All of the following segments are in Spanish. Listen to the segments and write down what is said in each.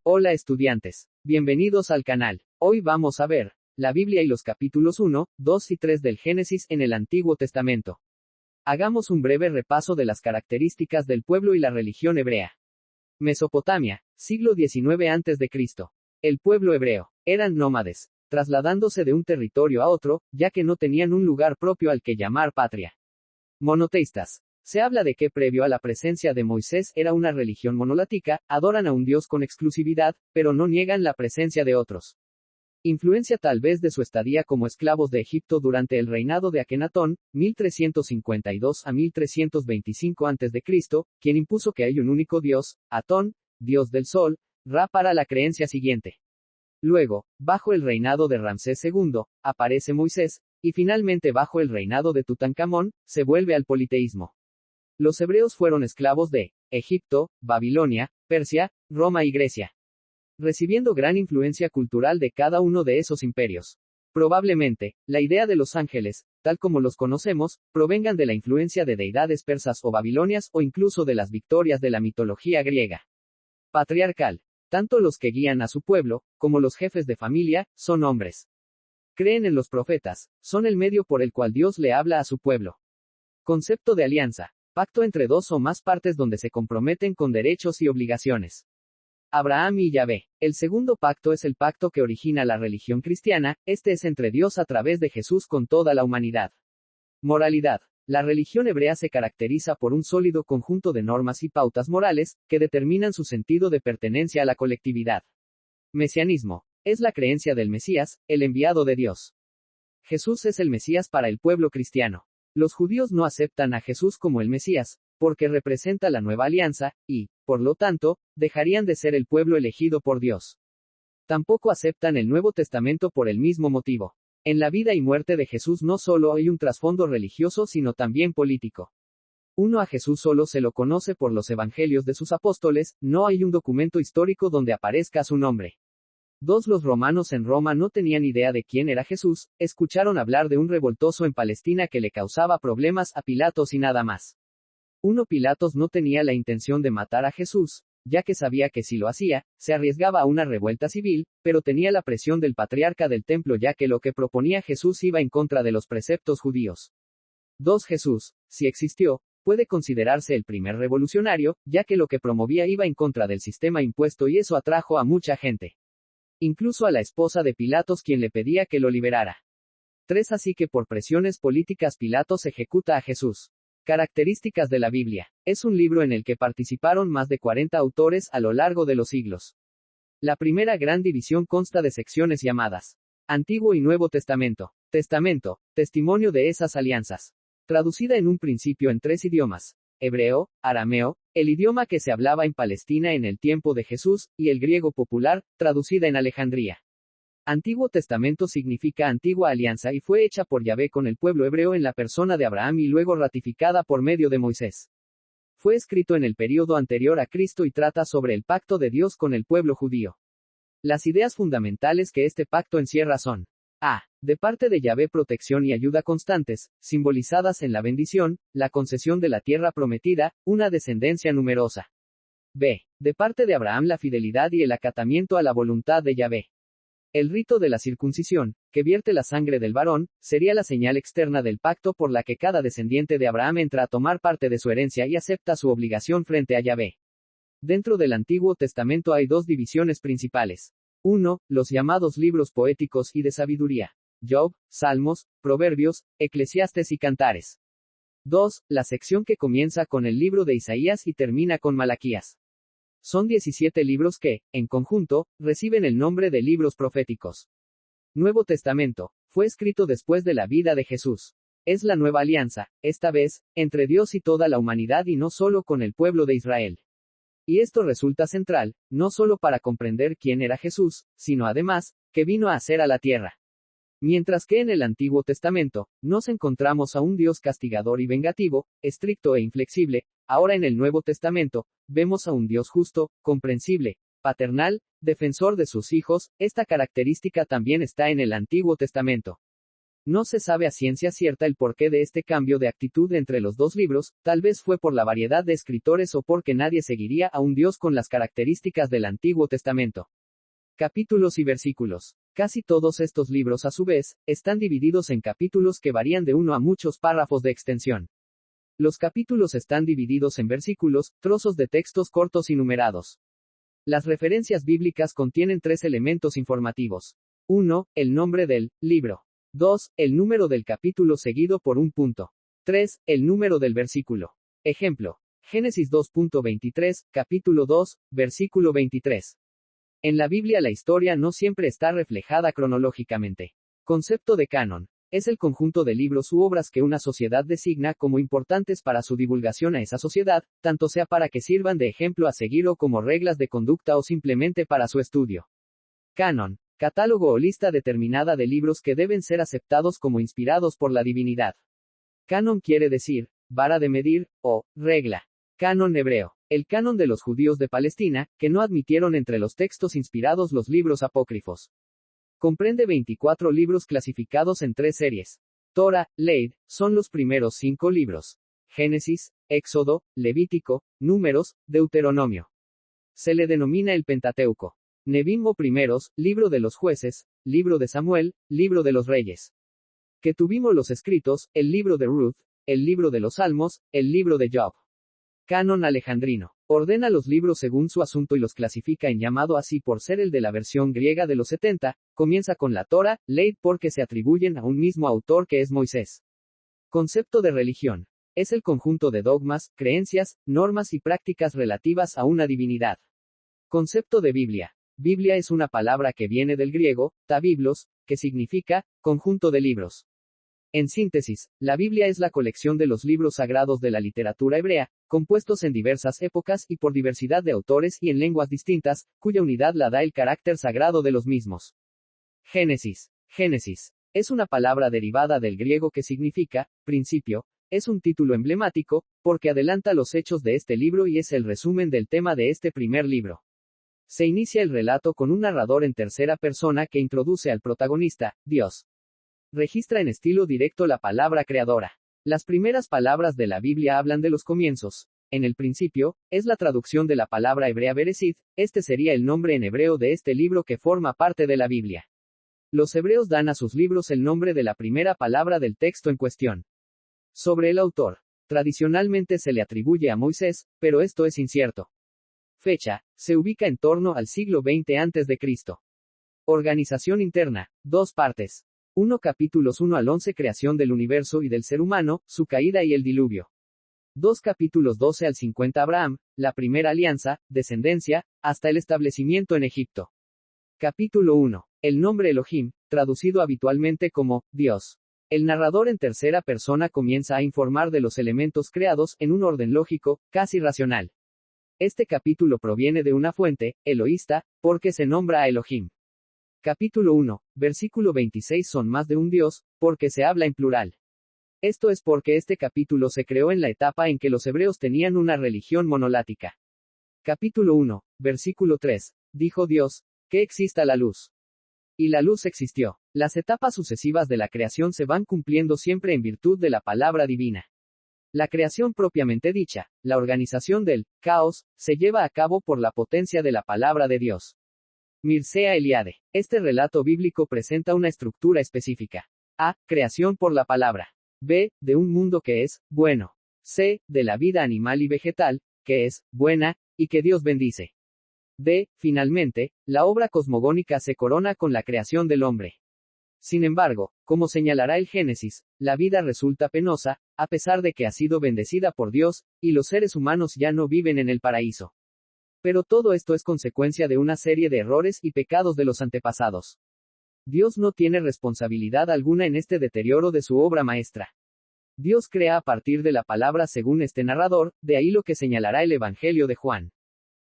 Hola estudiantes, bienvenidos al canal. Hoy vamos a ver la Biblia y los capítulos 1, 2 y 3 del Génesis en el Antiguo Testamento. Hagamos un breve repaso de las características del pueblo y la religión hebrea. Mesopotamia, siglo XIX a.C. El pueblo hebreo eran nómades, trasladándose de un territorio a otro, ya que no tenían un lugar propio al que llamar patria. Monoteístas. Se habla de que previo a la presencia de Moisés era una religión monolática, adoran a un Dios con exclusividad, pero no niegan la presencia de otros. Influencia tal vez de su estadía como esclavos de Egipto durante el reinado de Akenatón, 1352 a 1325 a.C., quien impuso que hay un único Dios, Atón, Dios del Sol, Ra para la creencia siguiente. Luego, bajo el reinado de Ramsés II, aparece Moisés, y finalmente bajo el reinado de Tutankamón, se vuelve al politeísmo. Los hebreos fueron esclavos de Egipto, Babilonia, Persia, Roma y Grecia, recibiendo gran influencia cultural de cada uno de esos imperios. Probablemente, la idea de los ángeles, tal como los conocemos, provengan de la influencia de deidades persas o babilonias o incluso de las victorias de la mitología griega. Patriarcal. Tanto los que guían a su pueblo, como los jefes de familia, son hombres. Creen en los profetas, son el medio por el cual Dios le habla a su pueblo. Concepto de alianza. Pacto entre dos o más partes donde se comprometen con derechos y obligaciones. Abraham y Yahvé. El segundo pacto es el pacto que origina la religión cristiana, este es entre Dios a través de Jesús con toda la humanidad. Moralidad. La religión hebrea se caracteriza por un sólido conjunto de normas y pautas morales, que determinan su sentido de pertenencia a la colectividad. Mesianismo. Es la creencia del Mesías, el enviado de Dios. Jesús es el Mesías para el pueblo cristiano. Los judíos no aceptan a Jesús como el Mesías, porque representa la nueva alianza, y, por lo tanto, dejarían de ser el pueblo elegido por Dios. Tampoco aceptan el Nuevo Testamento por el mismo motivo. En la vida y muerte de Jesús no solo hay un trasfondo religioso sino también político. A Jesús solo se lo conoce por los evangelios de sus apóstoles, no hay un documento histórico donde aparezca su nombre. 2. Los romanos en Roma no tenían idea de quién era Jesús, escucharon hablar de un revoltoso en Palestina que le causaba problemas a Pilatos y nada más. 1. Pilatos no tenía la intención de matar a Jesús, ya que sabía que si lo hacía, se arriesgaba a una revuelta civil, pero tenía la presión del patriarca del templo ya que lo que proponía Jesús iba en contra de los preceptos judíos. 2. Jesús, si existió, puede considerarse el primer revolucionario, ya que lo que promovía iba en contra del sistema impuesto y eso atrajo a mucha gente. Incluso a la esposa de Pilatos quien le pedía que lo liberara. 3. Así que por presiones políticas Pilatos ejecuta a Jesús. Características de la Biblia. Es un libro en el que participaron más de 40 autores a lo largo de los siglos. La primera gran división consta de secciones llamadas Antiguo y Nuevo Testamento. Testamento, testimonio de esas alianzas. Traducida en un principio en 3 idiomas. Hebreo, arameo, el idioma que se hablaba en Palestina en el tiempo de Jesús, y el griego popular, traducida en Alejandría. Antiguo Testamento significa antigua alianza y fue hecha por Yahvé con el pueblo hebreo en la persona de Abraham y luego ratificada por medio de Moisés. Fue escrito en el período anterior a Cristo y trata sobre el pacto de Dios con el pueblo judío. Las ideas fundamentales que este pacto encierra son: A. De parte de Yahvé protección y ayuda constantes, simbolizadas en la bendición, la concesión de la tierra prometida, una descendencia numerosa. B. De parte de Abraham la fidelidad y el acatamiento a la voluntad de Yahvé. El rito de la circuncisión, que vierte la sangre del varón, sería la señal externa del pacto por la que cada descendiente de Abraham entra a tomar parte de su herencia y acepta su obligación frente a Yahvé. Dentro del Antiguo Testamento hay 2 divisiones principales. 1. Los llamados libros poéticos y de sabiduría. Job, Salmos, Proverbios, Eclesiastes y Cantares. 2. La sección que comienza con el libro de Isaías y termina con Malaquías. Son 17 libros que, en conjunto, reciben el nombre de libros proféticos. Nuevo Testamento. Fue escrito después de la vida de Jesús. Es la nueva alianza, esta vez, entre Dios y toda la humanidad y no solo con el pueblo de Israel. Y esto resulta central, no solo para comprender quién era Jesús, sino además, que vino a hacer a la tierra. Mientras que en el Antiguo Testamento, nos encontramos a un Dios castigador y vengativo, estricto e inflexible, ahora en el Nuevo Testamento, vemos a un Dios justo, comprensible, paternal, defensor de sus hijos. Esta característica también está en el Antiguo Testamento. No se sabe a ciencia cierta el porqué de este cambio de actitud entre los dos libros, tal vez fue por la variedad de escritores o porque nadie seguiría a un Dios con las características del Antiguo Testamento. Capítulos y versículos. Casi todos estos libros a su vez, están divididos en capítulos que varían de uno a muchos párrafos de extensión. Los capítulos están divididos en versículos, trozos de textos cortos y numerados. Las referencias bíblicas contienen 3 elementos informativos. 1. El nombre del libro. 2. El número del capítulo seguido por un punto. 3. El número del versículo. Ejemplo. Génesis 2.23, capítulo 2, versículo 23. En la Biblia la historia no siempre está reflejada cronológicamente. Concepto de canon. Es el conjunto de libros u obras que una sociedad designa como importantes para su divulgación a esa sociedad, tanto sea para que sirvan de ejemplo a seguir o como reglas de conducta o simplemente para su estudio. Canon. Catálogo o lista determinada de libros que deben ser aceptados como inspirados por la divinidad. Canon quiere decir, vara de medir, o, regla. Canon hebreo. El canon de los judíos de Palestina, que no admitieron entre los textos inspirados los libros apócrifos. Comprende 24 libros clasificados en 3 series. Torah, Leid, son los primeros 5 libros. Génesis, Éxodo, Levítico, Números, Deuteronomio. Se le denomina el Pentateuco. Nebim o primeros, libro de los jueces, libro de Samuel, libro de los reyes. Ketubim o los escritos, el libro de Ruth, el libro de los Salmos, el libro de Job. Canon alejandrino. Ordena los libros según su asunto y los clasifica en llamado así por ser el de la versión griega de los 70, comienza con la Torah, Leid porque se atribuyen a un mismo autor que es Moisés. Concepto de religión. Es el conjunto de dogmas, creencias, normas y prácticas relativas a una divinidad. Concepto de Biblia. Biblia es una palabra que viene del griego, ta biblos, que significa, conjunto de libros. En síntesis, la Biblia es la colección de los libros sagrados de la literatura hebrea, compuestos en diversas épocas y por diversidad de autores y en lenguas distintas, cuya unidad la da el carácter sagrado de los mismos. Génesis. Génesis. Es una palabra derivada del griego que significa, principio, es un título emblemático, porque adelanta los hechos de este libro y es el resumen del tema de este primer libro. Se inicia el relato con un narrador en tercera persona que introduce al protagonista, Dios. Registra en estilo directo la palabra creadora. Las primeras palabras de la Biblia hablan de los comienzos. En el principio, es la traducción de la palabra hebrea Bereshit, este sería el nombre en hebreo de este libro que forma parte de la Biblia. Los hebreos dan a sus libros el nombre de la primera palabra del texto en cuestión. Sobre el autor. Tradicionalmente se le atribuye a Moisés, pero esto es incierto. Fecha, se ubica en torno al siglo XX a.C. Organización interna, 2 partes. 1 capítulos 1 al 11 Creación del universo y del ser humano, su caída y el diluvio. 2 capítulos 12 al 50 Abraham, la primera alianza, descendencia, hasta el establecimiento en Egipto. Capítulo 1. El nombre Elohim, traducido habitualmente como, Dios. El narrador en tercera persona comienza a informar de los elementos creados en un orden lógico, casi racional. Este capítulo proviene de una fuente, eloísta, porque se nombra a Elohim. Capítulo 1, versículo 26 son más de un Dios, porque se habla en plural. Esto es porque este capítulo se creó en la etapa en que los hebreos tenían una religión monolática. Capítulo 1, versículo 3, dijo Dios, que exista la luz. Y la luz existió. Las etapas sucesivas de la creación se van cumpliendo siempre en virtud de la palabra divina. La creación propiamente dicha, la organización del caos, se lleva a cabo por la potencia de la palabra de Dios. Mircea Eliade. Este relato bíblico presenta una estructura específica. A. Creación por la palabra. B. De un mundo que es bueno. C. De la vida animal y vegetal, que es buena, y que Dios bendice. D. Finalmente, la obra cosmogónica se corona con la creación del hombre. Sin embargo, como señalará el Génesis, la vida resulta penosa, a pesar de que ha sido bendecida por Dios, y los seres humanos ya no viven en el paraíso. Pero todo esto es consecuencia de una serie de errores y pecados de los antepasados. Dios no tiene responsabilidad alguna en este deterioro de su obra maestra. Dios crea a partir de la palabra según este narrador, de ahí lo que señalará el Evangelio de Juan.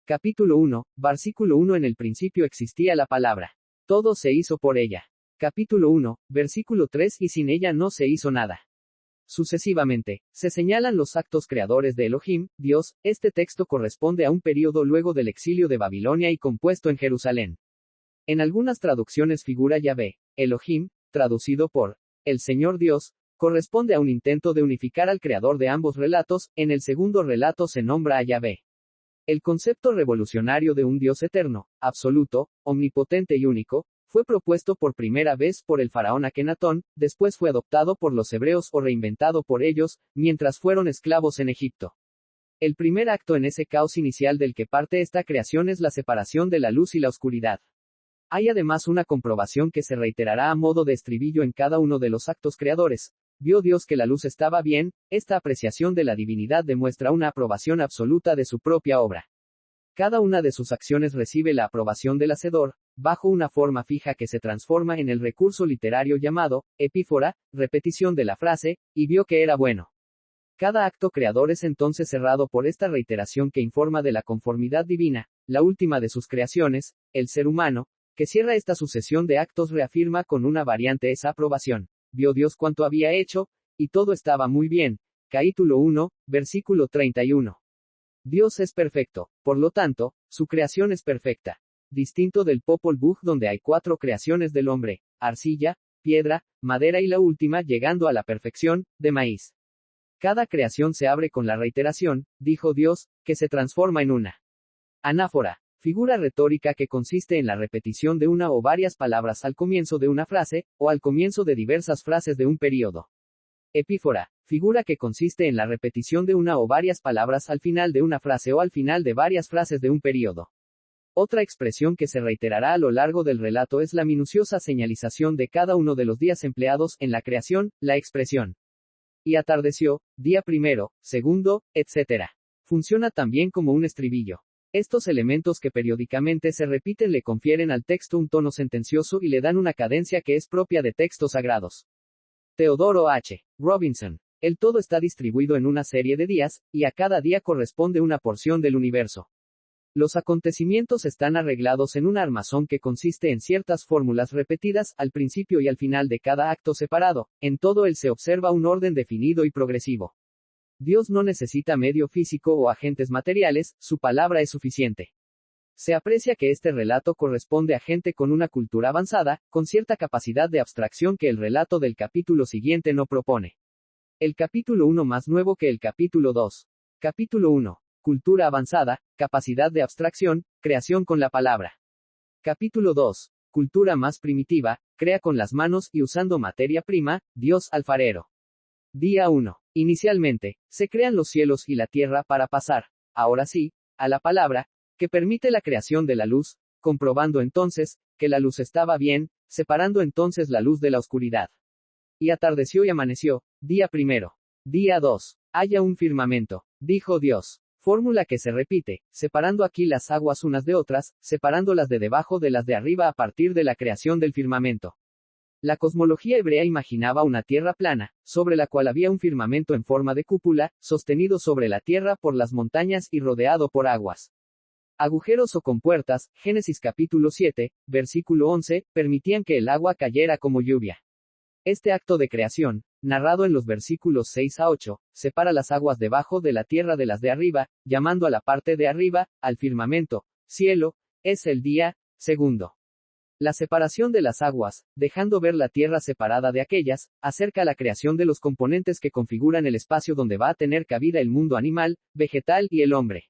Capítulo 1, versículo 1 En el principio existía la palabra. Todo se hizo por ella. Capítulo 1, versículo 3 Y sin ella no se hizo nada. Sucesivamente, se señalan los actos creadores de Elohim, Dios. Este texto corresponde a un período luego del exilio de Babilonia y compuesto en Jerusalén. En algunas traducciones figura Yahvé, Elohim, traducido por el Señor Dios, corresponde a un intento de unificar al creador de ambos relatos. En el segundo relato se nombra a Yahvé. El concepto revolucionario de un Dios eterno, absoluto, omnipotente y único, fue propuesto por primera vez por el faraón Akenatón, después fue adoptado por los hebreos o reinventado por ellos, mientras fueron esclavos en Egipto. El primer acto en ese caos inicial del que parte esta creación es la separación de la luz y la oscuridad. Hay además una comprobación que se reiterará a modo de estribillo en cada uno de los actos creadores. Vio Dios que la luz estaba bien. Esta apreciación de la divinidad demuestra una aprobación absoluta de su propia obra. Cada una de sus acciones recibe la aprobación del Hacedor, bajo una forma fija que se transforma en el recurso literario llamado epífora, repetición de la frase, y vio que era bueno. Cada acto creador es entonces cerrado por esta reiteración que informa de la conformidad divina. La última de sus creaciones, el ser humano, que cierra esta sucesión de actos, reafirma con una variante esa aprobación. Vio Dios cuanto había hecho, y todo estaba muy bien. Capítulo 1, versículo 31. Dios es perfecto, por lo tanto, su creación es perfecta. Distinto del Popol Vuh, donde hay 4 creaciones del hombre: arcilla, piedra, madera y la última, llegando a la perfección, de maíz. Cada creación se abre con la reiteración, dijo Dios, que se transforma en una anáfora, figura retórica que consiste en la repetición de una o varias palabras al comienzo de una frase, o al comienzo de diversas frases de un período. Epífora, figura que consiste en la repetición de una o varias palabras al final de una frase o al final de varias frases de un período. Otra expresión que se reiterará a lo largo del relato es la minuciosa señalización de cada uno de los días empleados en la creación, la expresión y atardeció, día primero, segundo, etc. Funciona también como un estribillo. Estos elementos que periódicamente se repiten le confieren al texto un tono sentencioso y le dan una cadencia que es propia de textos sagrados. Teodoro H. Robinson. El todo está distribuido en una serie de días, y a cada día corresponde una porción del universo. Los acontecimientos están arreglados en un armazón que consiste en ciertas fórmulas repetidas al principio y al final de cada acto separado. En todo él se observa un orden definido y progresivo. Dios no necesita medio físico o agentes materiales, su palabra es suficiente. Se aprecia que este relato corresponde a gente con una cultura avanzada, con cierta capacidad de abstracción que el relato del capítulo siguiente no propone. El capítulo 1 más nuevo que el capítulo 2. Capítulo 1. Cultura avanzada, capacidad de abstracción, creación con la palabra. Capítulo 2. Cultura más primitiva, crea con las manos y usando materia prima, Dios alfarero. Día 1. Inicialmente, se crean los cielos y la tierra para pasar, ahora sí, a la palabra, que permite la creación de la luz, comprobando entonces, que la luz estaba bien, separando entonces la luz de la oscuridad. Y atardeció y amaneció, día primero. Día 2. Haya un firmamento, dijo Dios. Fórmula que se repite, separando aquí las aguas unas de otras, separándolas de debajo de las de arriba a partir de la creación del firmamento. La cosmología hebrea imaginaba una tierra plana, sobre la cual había un firmamento en forma de cúpula, sostenido sobre la tierra por las montañas y rodeado por aguas. Agujeros o compuertas, Génesis capítulo 7, versículo 11, permitían que el agua cayera como lluvia. Este acto de creación, narrado en los versículos 6 a 8, separa las aguas debajo de la tierra de las de arriba, llamando a la parte de arriba, al firmamento, cielo, es el día, segundo. La separación de las aguas, dejando ver la tierra separada de aquellas, acerca la creación de los componentes que configuran el espacio donde va a tener cabida el mundo animal, vegetal y el hombre.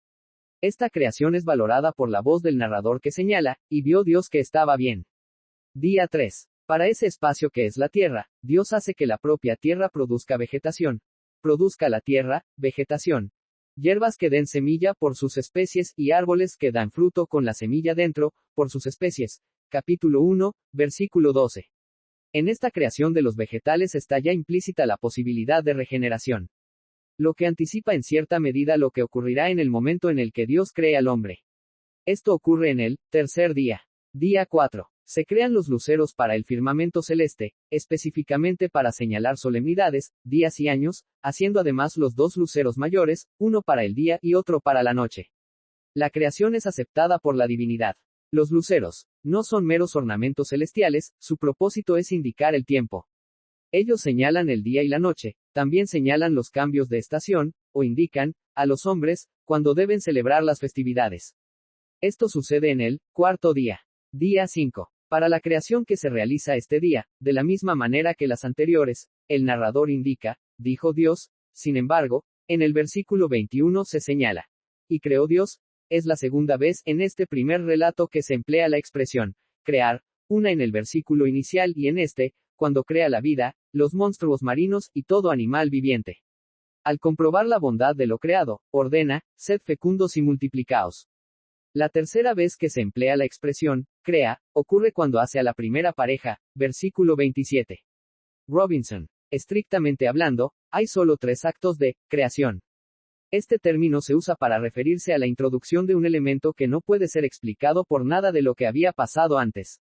Esta creación es valorada por la voz del narrador que señala, y vio Dios que estaba bien. Día 3. Para ese espacio que es la tierra, Dios hace que la propia tierra produzca vegetación. Produzca la tierra, vegetación. Hierbas que den semilla por sus especies y árboles que dan fruto con la semilla dentro, por sus especies. Capítulo 1, versículo 12. En esta creación de los vegetales está ya implícita la posibilidad de regeneración. Lo que anticipa en cierta medida lo que ocurrirá en el momento en el que Dios cree al hombre. Esto ocurre en el tercer día. Día 4. Se crean los luceros para el firmamento celeste, específicamente para señalar solemnidades, días y años, haciendo además los 2 luceros mayores, uno para el día y otro para la noche. La creación es aceptada por la divinidad. Los luceros no son meros ornamentos celestiales, su propósito es indicar el tiempo. Ellos señalan el día y la noche, también señalan los cambios de estación, o indican, a los hombres, cuando deben celebrar las festividades. Esto sucede en el cuarto día. Día 5. Para la creación que se realiza este día, de la misma manera que las anteriores, el narrador indica, dijo Dios, sin embargo, en el versículo 21 se señala, y creó Dios, es la segunda vez en este primer relato que se emplea la expresión, crear, una en el versículo inicial y en este, cuando crea la vida, los monstruos marinos y todo animal viviente. Al comprobar la bondad de lo creado, ordena, sed fecundos y multiplicaos. La tercera vez que se emplea la expresión, crea, ocurre cuando hace a la primera pareja, versículo 27. Robinson. Estrictamente hablando, hay solo 3 actos de creación. Este término se usa para referirse a la introducción de un elemento que no puede ser explicado por nada de lo que había pasado antes.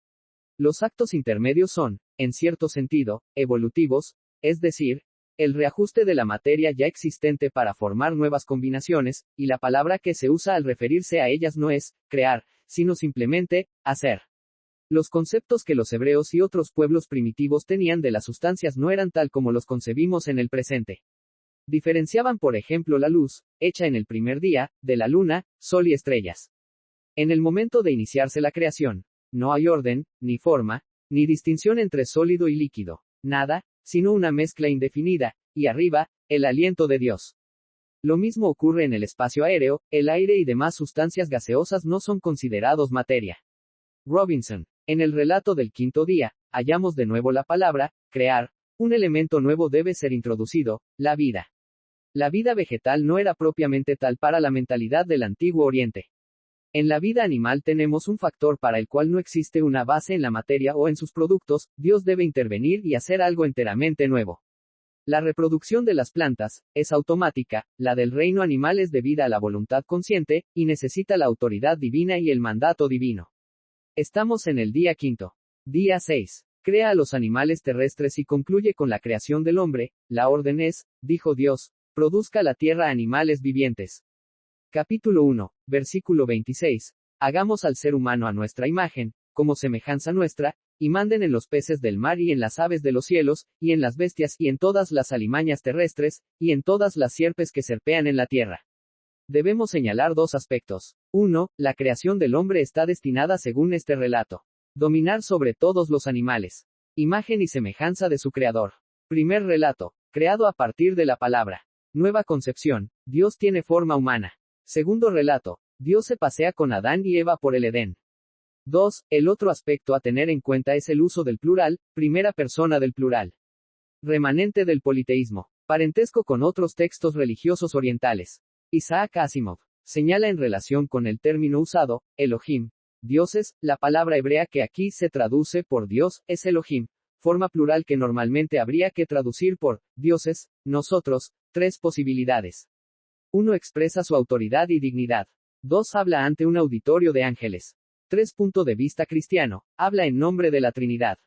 Los actos intermedios son, en cierto sentido, evolutivos, es decir, el reajuste de la materia ya existente para formar nuevas combinaciones, y la palabra que se usa al referirse a ellas no es crear, sino simplemente hacer. Los conceptos que los hebreos y otros pueblos primitivos tenían de las sustancias no eran tal como los concebimos en el presente. Diferenciaban, por ejemplo, la luz, hecha en el primer día, de la luna, sol y estrellas. En el momento de iniciarse la creación, no hay orden, ni forma, ni distinción entre sólido y líquido, nada, sino una mezcla indefinida, y arriba, el aliento de Dios. Lo mismo ocurre en el espacio aéreo, el aire y demás sustancias gaseosas no son considerados materia. Robinson. En el relato del quinto día, hallamos de nuevo la palabra, crear, un elemento nuevo debe ser introducido, la vida. La vida vegetal no era propiamente tal para la mentalidad del Antiguo Oriente. En la vida animal tenemos un factor para el cual no existe una base en la materia o en sus productos, Dios debe intervenir y hacer algo enteramente nuevo. La reproducción de las plantas, es automática, la del reino animal es debida a la voluntad consciente, y necesita la autoridad divina y el mandato divino. Estamos en el día quinto. Día 6. Crea a los animales terrestres y concluye con la creación del hombre, la orden es, dijo Dios, produzca la tierra animales vivientes. Capítulo 1, versículo 26. Hagamos al ser humano a nuestra imagen, como semejanza nuestra, y manden en los peces del mar y en las aves de los cielos, y en las bestias y en todas las alimañas terrestres, y en todas las sierpes que serpean en la tierra. Debemos señalar 2 aspectos. 1. La creación del hombre está destinada según este relato. Dominar sobre todos los animales. Imagen y semejanza de su creador. Primer relato. Creado a partir de la palabra. Nueva concepción. Dios tiene forma humana. Segundo relato. Dios se pasea con Adán y Eva por el Edén. 2. El otro aspecto a tener en cuenta es el uso del plural, primera persona del plural. Remanente del politeísmo. Parentesco con otros textos religiosos orientales. Isaac Asimov. Señala en relación con el término usado, Elohim, dioses, la palabra hebrea que aquí se traduce por Dios, es Elohim, forma plural que normalmente habría que traducir por dioses, nosotros, 3 posibilidades. 1. Expresa su autoridad y dignidad. 2. Habla ante un auditorio de ángeles. 3. Punto de vista cristiano, habla en nombre de la Trinidad.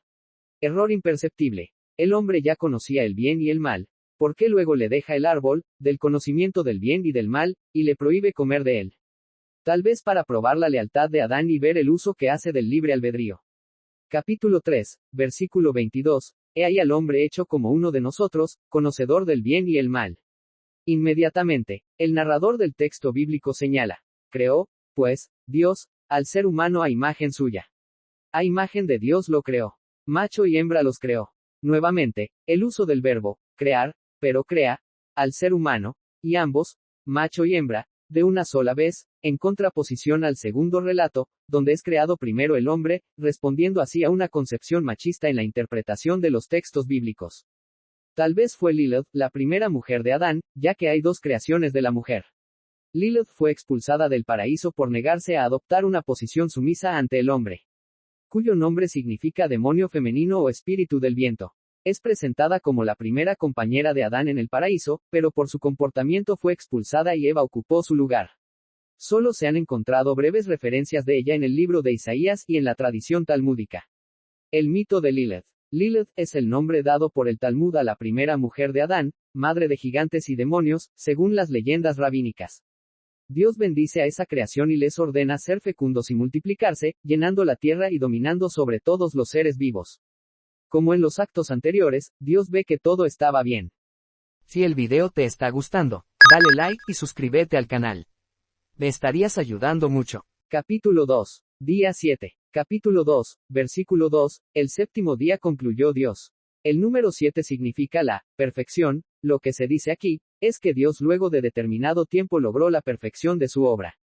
Error imperceptible. El hombre ya conocía el bien y el mal. ¿Por qué luego le deja el árbol, del conocimiento del bien y del mal, y le prohíbe comer de él? Tal vez para probar la lealtad de Adán y ver el uso que hace del libre albedrío. Capítulo 3, versículo 22. He ahí al hombre hecho como uno de nosotros, conocedor del bien y el mal. Inmediatamente, el narrador del texto bíblico señala, creó, pues, Dios, al ser humano a imagen suya. A imagen de Dios lo creó. Macho y hembra los creó. Nuevamente, el uso del verbo, crear, pero crea, al ser humano, y ambos, macho y hembra, de una sola vez, en contraposición al segundo relato, donde es creado primero el hombre, respondiendo así a una concepción machista en la interpretación de los textos bíblicos. Tal vez fue Lilith, la primera mujer de Adán, ya que hay 2 creaciones de la mujer. Lilith fue expulsada del paraíso por negarse a adoptar una posición sumisa ante el hombre, cuyo nombre significa demonio femenino o espíritu del viento. Es presentada como la primera compañera de Adán en el paraíso, pero por su comportamiento fue expulsada y Eva ocupó su lugar. Solo se han encontrado breves referencias de ella en el libro de Isaías y en la tradición talmúdica. El mito de Lilith. Lilith es el nombre dado por el Talmud a la primera mujer de Adán, madre de gigantes y demonios, según las leyendas rabínicas. Dios bendice a esa creación y les ordena ser fecundos y multiplicarse, llenando la tierra y dominando sobre todos los seres vivos. Como en los actos anteriores, Dios ve que todo estaba bien. Si el video te está gustando, dale like y suscríbete al canal. Me estarías ayudando mucho. Capítulo 2. Día 7. Capítulo 2, versículo 2, el séptimo día concluyó Dios. El número 7 significa la perfección. Lo que se dice aquí, es que Dios luego de determinado tiempo logró la perfección de su obra.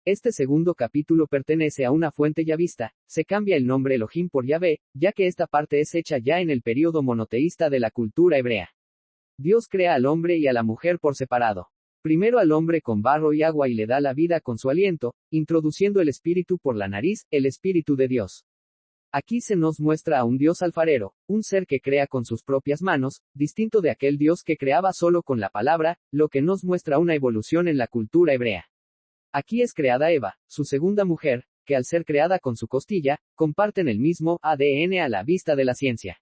Este segundo capítulo pertenece a una fuente ya vista, se cambia el nombre Elohim por Yahvé, ya que esta parte es hecha ya en el período monoteísta de la cultura hebrea. Dios crea al hombre y a la mujer por separado. Primero al hombre con barro y agua y le da la vida con su aliento, introduciendo el espíritu por la nariz, el espíritu de Dios. Aquí se nos muestra a un Dios alfarero, un ser que crea con sus propias manos, distinto de aquel Dios que creaba solo con la palabra, lo que nos muestra una evolución en la cultura hebrea. Aquí es creada Eva, su segunda mujer, que al ser creada con su costilla, comparten el mismo ADN a la vista de la ciencia.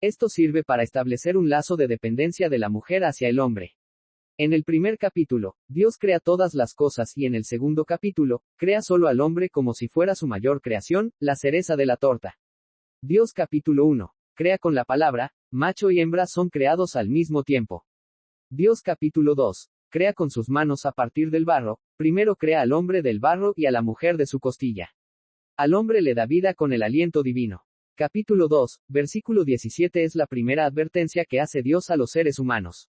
Esto sirve para establecer un lazo de dependencia de la mujer hacia el hombre. En el primer capítulo, Dios crea todas las cosas y en el segundo capítulo, crea solo al hombre como si fuera su mayor creación, la cereza de la torta. Dios capítulo 1, crea con la palabra, macho y hembra son creados al mismo tiempo. Dios capítulo 2, crea con sus manos a partir del barro, primero crea al hombre del barro y a la mujer de su costilla. Al hombre le da vida con el aliento divino. Capítulo 2, versículo 17 es la primera advertencia que hace Dios a los seres humanos.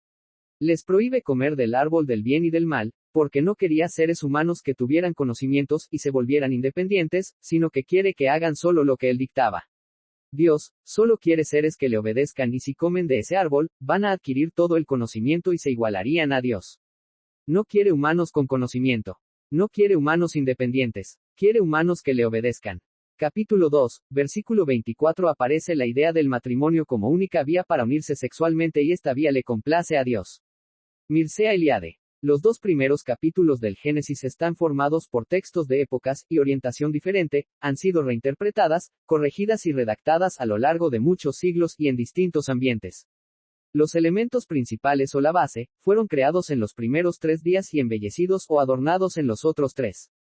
Les prohíbe comer del árbol del bien y del mal, porque no quería seres humanos que tuvieran conocimientos y se volvieran independientes, sino que quiere que hagan solo lo que él dictaba. Dios, solo quiere seres que le obedezcan y si comen de ese árbol, van a adquirir todo el conocimiento y se igualarían a Dios. No quiere humanos con conocimiento. No quiere humanos independientes. Quiere humanos que le obedezcan. Capítulo 2, versículo 24 aparece la idea del matrimonio como única vía para unirse sexualmente y esta vía le complace a Dios. Mircea Eliade. Los dos primeros capítulos del Génesis están formados por textos de épocas y orientación diferente, han sido reinterpretadas, corregidas y redactadas a lo largo de muchos siglos y en distintos ambientes. Los elementos principales o la base, fueron creados en los primeros 3 días y embellecidos o adornados en los otros 3.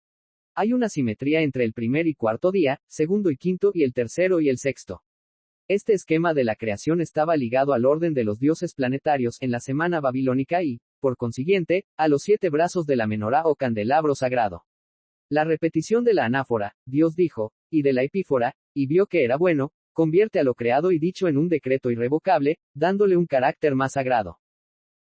Hay una simetría entre el primer y cuarto día, segundo y quinto y el tercero y el sexto. Este esquema de la creación estaba ligado al orden de los dioses planetarios en la semana babilónica y, por consiguiente, a los 7 brazos de la menorá o candelabro sagrado. La repetición de la anáfora, Dios dijo, y de la epífora, y vio que era bueno, convierte a lo creado y dicho en un decreto irrevocable, dándole un carácter más sagrado.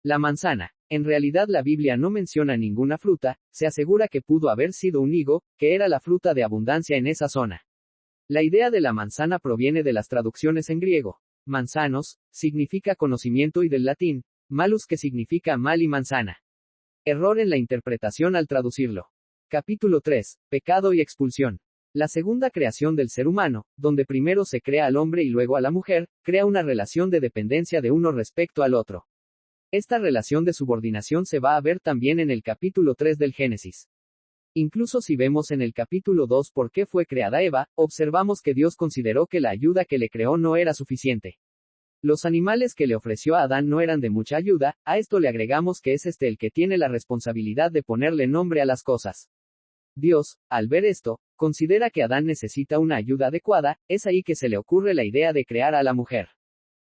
La manzana. En realidad la Biblia no menciona ninguna fruta, se asegura que pudo haber sido un higo, que era la fruta de abundancia en esa zona. La idea de la manzana proviene de las traducciones en griego. Manzanos, significa conocimiento y del latín, malus que significa mal y manzana. Error en la interpretación al traducirlo. Capítulo 3, pecado y expulsión. La segunda creación del ser humano, donde primero se crea al hombre y luego a la mujer, crea una relación de dependencia de uno respecto al otro. Esta relación de subordinación se va a ver también en el capítulo 3 del Génesis. Incluso si vemos en el capítulo 2 por qué fue creada Eva, observamos que Dios consideró que la ayuda que le creó no era suficiente. Los animales que le ofreció a Adán no eran de mucha ayuda, a esto le agregamos que es el que tiene la responsabilidad de ponerle nombre a las cosas. Dios, al ver esto, considera que Adán necesita una ayuda adecuada, es ahí que se le ocurre la idea de crear a la mujer.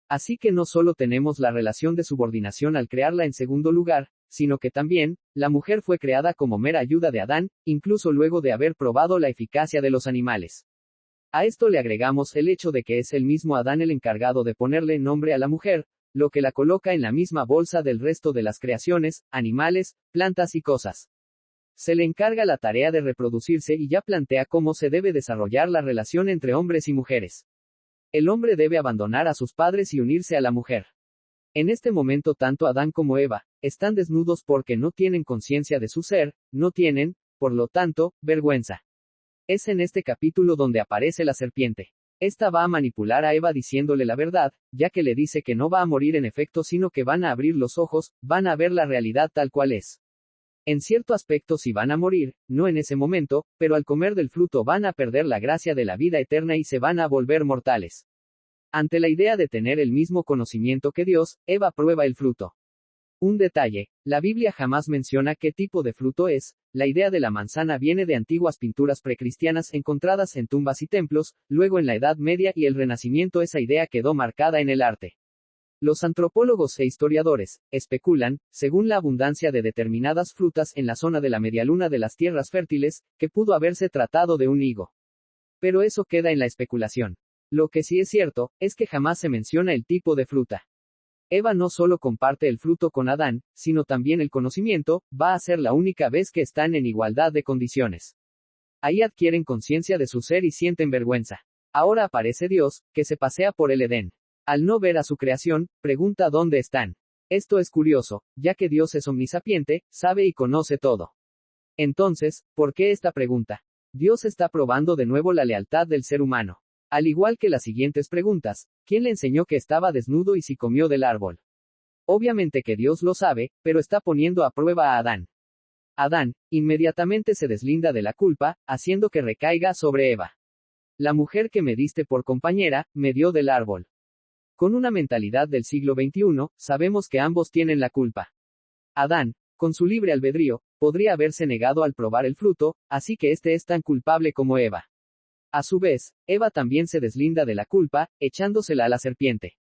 Así que no solo tenemos la relación de subordinación al crearla en segundo lugar, sino que también, la mujer fue creada como mera ayuda de Adán, incluso luego de haber probado la eficacia de los animales. A esto le agregamos el hecho de que es el mismo Adán el encargado de ponerle nombre a la mujer, lo que la coloca en la misma bolsa del resto de las creaciones, animales, plantas y cosas. Se le encarga la tarea de reproducirse y ya plantea cómo se debe desarrollar la relación entre hombres y mujeres. El hombre debe abandonar a sus padres y unirse a la mujer. En este momento tanto Adán como Eva, están desnudos porque no tienen conciencia de su ser, no tienen, por lo tanto, vergüenza. Es en este capítulo donde aparece la serpiente. Esta va a manipular a Eva diciéndole la verdad, ya que le dice que no va a morir en efecto sino que van a abrir los ojos, van a ver la realidad tal cual es. En cierto aspecto sí van a morir, no en ese momento, pero al comer del fruto van a perder la gracia de la vida eterna y se van a volver mortales. Ante la idea de tener el mismo conocimiento que Dios, Eva prueba el fruto. Un detalle, la Biblia jamás menciona qué tipo de fruto es, la idea de la manzana viene de antiguas pinturas precristianas encontradas en tumbas y templos, luego en la Edad Media y el Renacimiento esa idea quedó marcada en el arte. Los antropólogos e historiadores especulan, según la abundancia de determinadas frutas en la zona de la medialuna de las tierras fértiles, que pudo haberse tratado de un higo. Pero eso queda en la especulación. Lo que sí es cierto, es que jamás se menciona el tipo de fruta. Eva no solo comparte el fruto con Adán, sino también el conocimiento, va a ser la única vez que están en igualdad de condiciones. Ahí adquieren conciencia de su ser y sienten vergüenza. Ahora aparece Dios, que se pasea por el Edén. Al no ver a su creación, pregunta dónde están. Esto es curioso, ya que Dios es omnisapiente, sabe y conoce todo. Entonces, ¿por qué esta pregunta? Dios está probando de nuevo la lealtad del ser humano. Al igual que las siguientes preguntas, ¿quién le enseñó que estaba desnudo y si comió del árbol? Obviamente que Dios lo sabe, pero está poniendo a prueba a Adán. Adán, inmediatamente se deslinda de la culpa, haciendo que recaiga sobre Eva. La mujer que me diste por compañera, me dio del árbol. Con una mentalidad del siglo XXI, sabemos que ambos tienen la culpa. Adán, con su libre albedrío, podría haberse negado al probar el fruto, así que este es tan culpable como Eva. A su vez, Eva también se deslinda de la culpa, echándosela a la serpiente.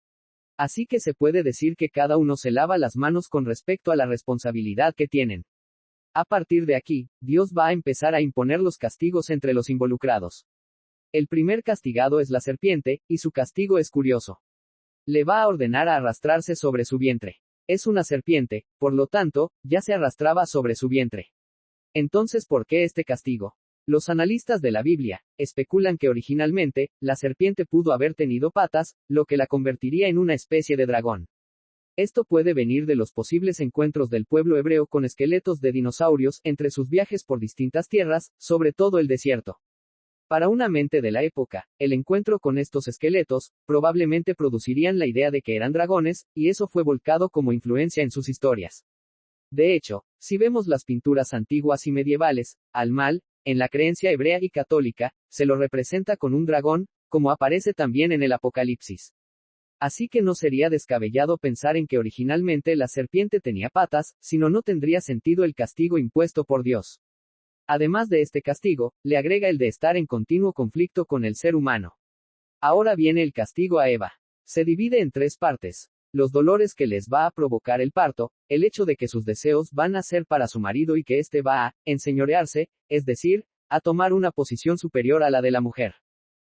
Así que se puede decir que cada uno se lava las manos con respecto a la responsabilidad que tienen. A partir de aquí, Dios va a empezar a imponer los castigos entre los involucrados. El primer castigado es la serpiente, y su castigo es curioso. Le va a ordenar a arrastrarse sobre su vientre. Es una serpiente, por lo tanto, ya se arrastraba sobre su vientre. Entonces, ¿por qué este castigo? Los analistas de la Biblia especulan que originalmente, la serpiente pudo haber tenido patas, lo que la convertiría en una especie de dragón. Esto puede venir de los posibles encuentros del pueblo hebreo con esqueletos de dinosaurios entre sus viajes por distintas tierras, sobre todo el desierto. Para una mente de la época, el encuentro con estos esqueletos, probablemente producirían la idea de que eran dragones, y eso fue volcado como influencia en sus historias. De hecho, si vemos las pinturas antiguas y medievales, al mal, en la creencia hebrea y católica, se lo representa con un dragón, como aparece también en el Apocalipsis. Así que no sería descabellado pensar en que originalmente la serpiente tenía patas, sino no tendría sentido el castigo impuesto por Dios. Además de este castigo, le agrega el de estar en continuo conflicto con el ser humano. Ahora viene el castigo a Eva. Se divide en tres partes. Los dolores que les va a provocar el parto, el hecho de que sus deseos van a ser para su marido y que éste va a enseñorearse, es decir, a tomar una posición superior a la de la mujer.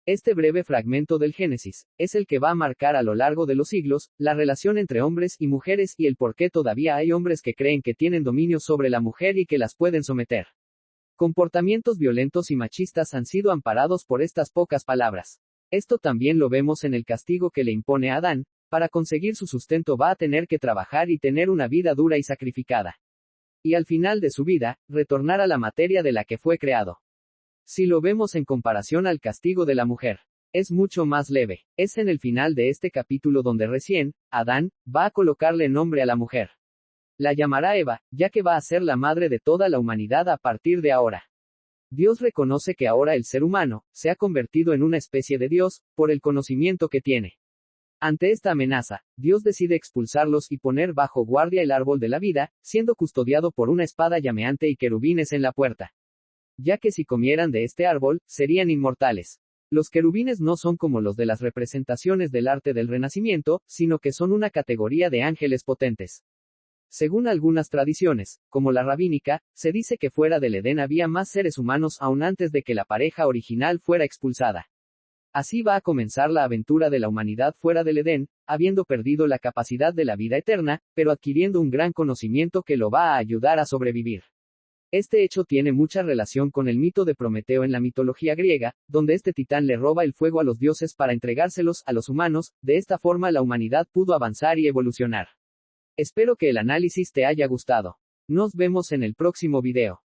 Este breve fragmento del Génesis es el que va a marcar a lo largo de los siglos la relación entre hombres y mujeres y el por qué todavía hay hombres que creen que tienen dominio sobre la mujer y que las pueden someter. Comportamientos violentos y machistas han sido amparados por estas pocas palabras. Esto también lo vemos en el castigo que le impone a Adán. Para conseguir su sustento va a tener que trabajar y tener una vida dura y sacrificada. Y al final de su vida, retornar a la materia de la que fue creado. Si lo vemos en comparación al castigo de la mujer, es mucho más leve. Es en el final de este capítulo donde recién, Adán, va a colocarle nombre a la mujer. La llamará Eva, ya que va a ser la madre de toda la humanidad a partir de ahora. Dios reconoce que ahora el ser humano, se ha convertido en una especie de Dios, por el conocimiento que tiene. Ante esta amenaza, Dios decide expulsarlos y poner bajo guardia el árbol de la vida, siendo custodiado por una espada llameante y querubines en la puerta. Ya que si comieran de este árbol, serían inmortales. Los querubines no son como los de las representaciones del arte del Renacimiento, sino que son una categoría de ángeles potentes. Según algunas tradiciones, como la rabínica, se dice que fuera del Edén había más seres humanos aún antes de que la pareja original fuera expulsada. Así va a comenzar la aventura de la humanidad fuera del Edén, habiendo perdido la capacidad de la vida eterna, pero adquiriendo un gran conocimiento que lo va a ayudar a sobrevivir. Este hecho tiene mucha relación con el mito de Prometeo en la mitología griega, donde este titán le roba el fuego a los dioses para entregárselos a los humanos. De esta forma la humanidad pudo avanzar y evolucionar. Espero que el análisis te haya gustado. Nos vemos en el próximo video.